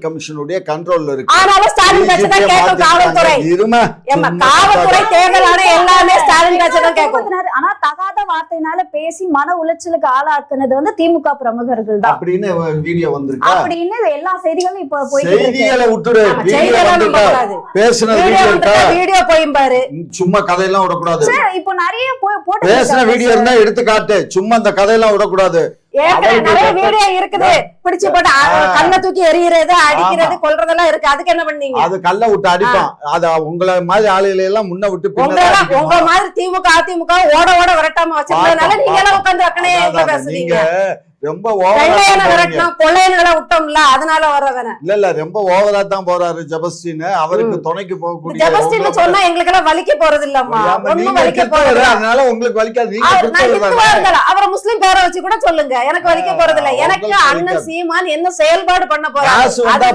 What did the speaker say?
கமிஷனுடைய கண்ட்ரோல்ல இருக்கு. ஆனாலும் ஸ்டாலின் கட்சி தான் கேட்கும். காவல்துறை காவல்துறை தேர்தல் ஆணையம் எல்லாமே ஸ்டாலின் கட்சி தான் கேட்கும். ஆனா தகாத வார்த்தையினால பேசி மன உளைச்சலுக்கு ஆளாக்குனது வந்து திமுக பிரமுகர்கள் தான் அப்படின்னு வீடியோ வந்திருக்கு. அப்படின்னு எல்லா செய்திகளும் இப்ப போயிட்டு செய்திகளை விட்டுரு. பேசின வீடியோ போயும் பாரு. சும்மா கதையெல்லாம் விடக்கூடாது. இப்போ நிறைய போட்டு பேசின வீடியோ இருந்தா எடுத்து காட்டு. சும்மா அந்த கதையெல்லாம் விடக்கூடாது. நிறைய வீடியோ இருக்குது. பிடிச்சு போட்டு கல்ல தூக்கி எறிகிறது, அடிக்கிறது, கொல்றதெல்லாம் இருக்கு. அதுக்கு என்ன பண்ணீங்க? அது கல்ல விட்டு அடிப்பான். அது உங்களை மாதிரி ஆளுகளை எல்லாம் முன்ன விட்டு உங்க மாதிரி திமுக அதிமுக ஓட ஓட விரட்டாம வச்சிருந்ததுனால நீங்க எல்லாம் உட்கார்ந்து அக்கனே பேசுறீங்க. ரொம்ப ஓவரா கொள்ளையனை விட்டோம்ல, அதனால வர்றவன இல்ல ரொம்ப ஓவரா தான் போறாரு ஜெபஸ்டின். அவருக்கு துணைக்கு போகக்கூடிய ஜெபஸ்டின் சொன்னா எங்களுக்கு எல்லாம் வலிக்க போறது இல்லம்மா. ஒண்ணும் வலிக்க போறது. அதனால உங்களுக்கு வலிக்காது. அவரை முஸ்லிம் பேரை வச்சு கூட சொல்லுங்க. எனக்கு வலிக்க போறது இல்ல. எனக்கு அண்ணன் சீமான் என்ன செயல்பாடு பண்ண போறாரு